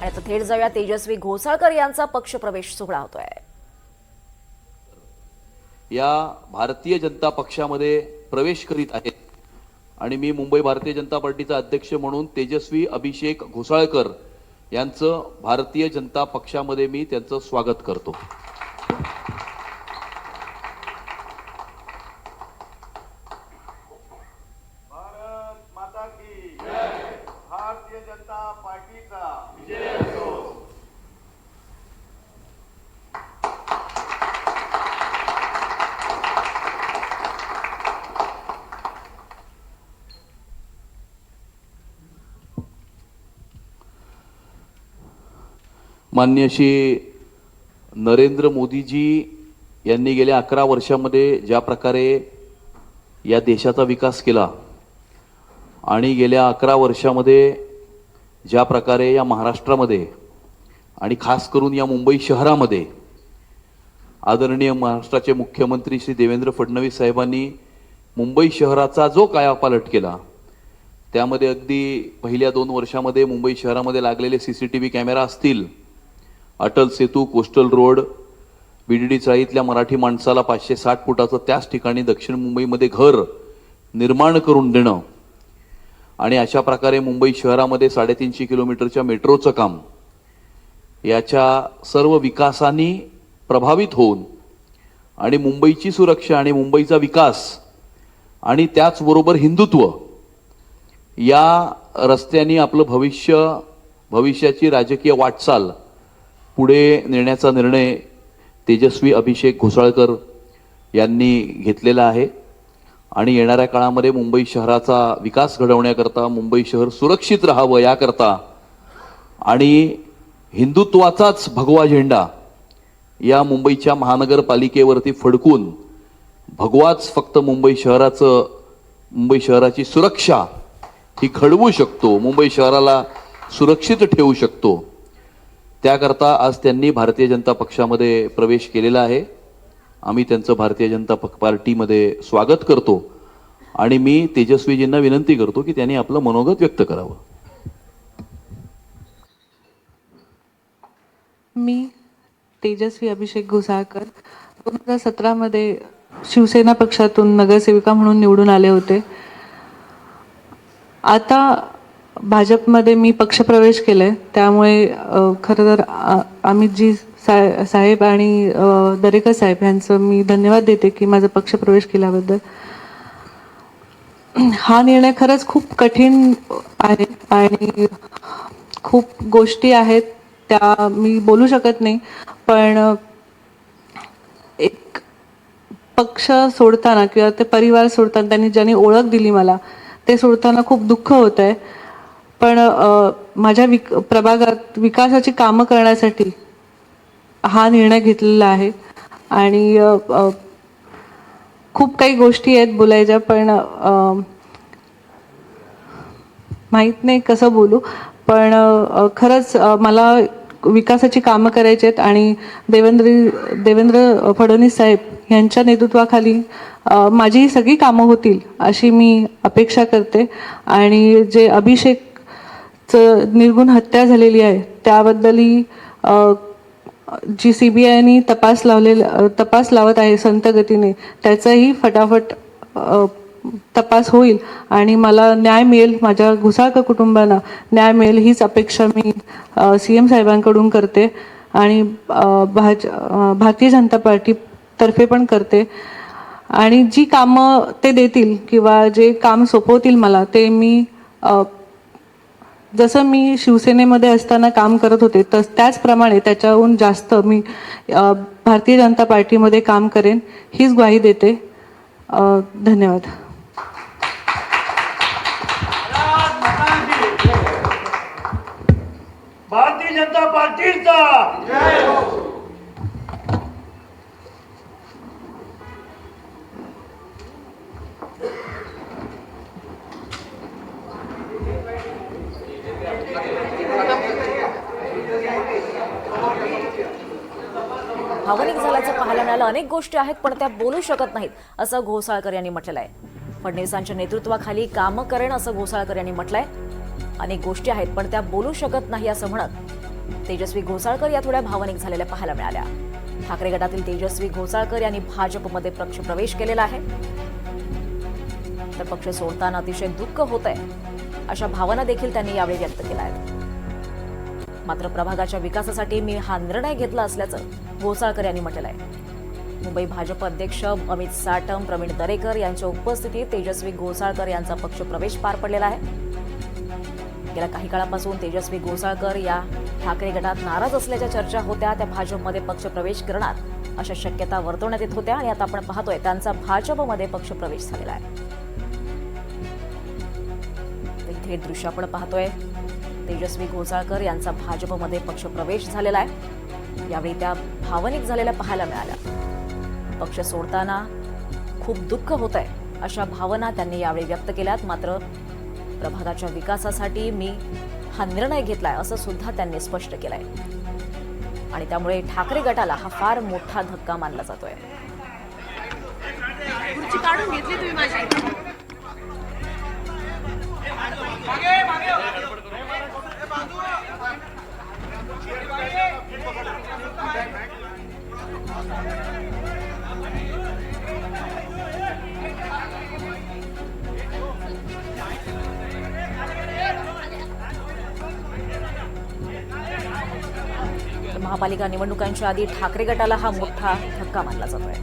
आणि आता थेट जाऊया तेजस्वी घोसाळकर यांचा पक्षप्रवेश सोहळा होतोय। या भारतीय जनता पक्षामध्ये प्रवेश करीत आहेत आणि मी मुंबई भारतीय जनता पार्टीचा अध्यक्ष म्हणून तेजस्वी अभिषेक घोसाळकर यांचं भारतीय जनता पक्षामध्ये मी त्यांचं स्वागत करतो। भारत माता की जय। भारतीय जनता पार्टीचा विजय असो। माननीय श्री नरेंद्र मोदीजी यांनी गेल्या 11 वर्षांमध्ये ज्या प्रकारे या देशाचा विकास केला आणि गेल्या 11 वर्षांमध्ये ज्या प्रकारे या महाराष्ट्रामध्ये आणि खास करून या मुंबई शहरामध्ये आदरणीय महाराष्ट्राचे मुख्यमंत्री श्री देवेंद्र फडणवीस साहेबांनी मुंबई शहराचा जो कायापालट केला त्यामध्ये अगदी पहिल्या 2 वर्षांमध्ये मुंबई शहरामध्ये लागलेले सीसीटीव्ही कॅमेरा असतील, Atal Setu, coastal road, VDD चाळीतल्या Marathi माणसाला 560 फुटाचं त्याच ठिकाणी दक्षिण मुंबईमध्ये घर निर्माण करून देणं आणि अशा प्रकारे मुंबई शहरामध्ये 350 किलोमीटरच्या मेट्रोचं काम याच्या सर्व विकासांनी प्रभावित होऊन आणि मुंबईची सुरक्षा आणि मुंबईचा विकास आणि त्याचबरोबर हिंदुत्व या रस्त्याने आपलं भविष्याची राजकीय वाटचाल पुढे नेण्याचा निर्णय तेजस्वी अभिषेक घोसाळकर यांनी घेतलेला आहे आणि येणाऱ्या काळामध्ये मुंबई शहराचा विकास घडवण्याकरता, मुंबई शहर सुरक्षित राहावं याकरता आणि हिंदुत्वाचाच भगवा झेंडा या मुंबईच्या महानगरपालिकेवरती फडकून भगवाच फक्त मुंबई शहराची सुरक्षा ही घडवू शकतो, मुंबई शहराला सुरक्षित ठेवू शकतो। त्याकरता आज त्यांनी भारतीय जनता पक्षामध्ये प्रवेश केलेला आहे। आम्ही त्यांचं भारतीय जनता पार्टीमध्ये स्वागत करतो आणि मी तेजस्वीजींना विनंती करतो की त्यांनी आपलं मनोगत व्यक्त करावं। मी तेजस्वी अभिषेक घोसाळकर 2017 मध्ये शिवसेना पक्षातून नगरसेविका म्हणून निवडून आले होते। आता भाजपमध्ये मी पक्षप्रवेश केलाय, त्यामुळे खरं तर अमितजी साहेब आणि दरेकर साहेब यांचं मी धन्यवाद देते की माझा पक्षप्रवेश केल्याबद्दल। हा निर्णय खरंच खूप कठीण आहे आणि खूप गोष्टी आहेत त्या मी बोलू शकत नाही, पण एक पक्ष सोडताना किंवा ते परिवार सोडताना त्यांनी ज्यांनी ओळख दिली मला ते सोडताना खूप दुःख होत आहे। पण माझ्या प्रभागात विकासाची कामं करण्यासाठी हा निर्णय घेतलेला आहे आणि खूप काही गोष्टी आहेत बोलायच्या, पण माहीत नाही कसं बोलू, पण खरंच मला विकासाची कामं करायची आहेत आणि देवेंद्र फडणवीस साहेब यांच्या नेतृत्वाखाली माझी सगळी कामं होतील अशी मी अपेक्षा करते। आणि जे अभिषेकचं निर्गुण हत्या झालेली आहे त्याबद्दलही जी CBIने तपास लावत आहे संत गतीने, त्याचाही फटाफट तपास होईल आणि मला न्याय मिळेल, माझ्या घोसाळकर कुटुंबांना न्याय मिळेल हीच अपेक्षा मी CM साहेबांकडून करते आणि भारतीय जनता पार्टी तर्फे पण करते। आणि जी कामं ते देतील किंवा जे काम सोपवतील मला ते मी जसं मी शिवसेनेमध्ये असताना काम करत होते त्याचप्रमाणे त्याच्याहून जास्त मी भारतीय जनता पार्टीमध्ये काम करेन हीच ग्वाही देते। धन्यवाद। भारतीय जनता पार्टीचा जय हो। भावनिक झाल्याचं पाहायला मिळालं। अनेक गोष्टी आहेत पण त्या बोलू शकत नाहीत असं घोसाळकर यांनी म्हटलेलं आहे। फडणवीसांच्या नेतृत्वाखाली कामं करेन असं घोसाळकर यांनी म्हटलंय। अनेक गोष्टी आहेत पण त्या बोलू शकत नाही असं म्हणत तेजस्वी घोसाळकर या थोड्या भावनिक झालेल्या पाहायला मिळाल्या. ठाकरे गटातील तेजस्वी घोसाळकर यांनी भाजपमध्ये पक्षप्रवेश केलेला आहे. तर पक्ष सोडताना अतिशय दुःख होत आहे अशा भावना देखील त्यांनी यावेळी व्यक्त केल्या आहेत. मात्र प्रभागाच्या विकासासाठी मी हा निर्णय घेतला असल्याचं घोसाळकर यांनी म्हटलं आहे. मुंबई भाजप अध्यक्ष अमित साटम, प्रवीण दरेकर यांच्या उपस्थितीत तेजस्वी घोसाळकर यांचा पक्षप्रवेश पार पडलेला आहे. गेल्या काही काळापासून तेजस्वी घोसाळकर या ठाकरे गटात नाराज असल्याच्या चर्चा होत्या. त्या भाजपमध्ये पक्षप्रवेश करणार अशा शक्यता वर्तवण्यात येत होत्या आणि आता आपण पाहतोय त्यांचा भाजपमध्ये पक्षप्रवेश झालेला आहे. इथे दृश्य आपण पाहतोय तेजस्वी घोसाळकर यांचा भाजपमध्ये पक्षप्रवेश झालेला आहे. यावेळी त्या भावनिक झालेल्या पाहायला मिळाल्या. पक्ष सोडताना खूप दुःख होत आहे अशा भावना त्यांनी यावेळी व्यक्त केल्यात. मात्र प्रभागाच्या विकासासाठी मी हा निर्णय घेतलाय असं सुद्धा त्यांनी स्पष्ट केलंय आणि त्यामुळे ठाकरे गटाला हा फार मोठा धक्का मानला जातोय. खुर्ची काढून घेतली तुम्ही माझी. महापालिका निवडणुकांच्या आधी ठाकरे गटाला हा मोठा धक्का मानला जातोय.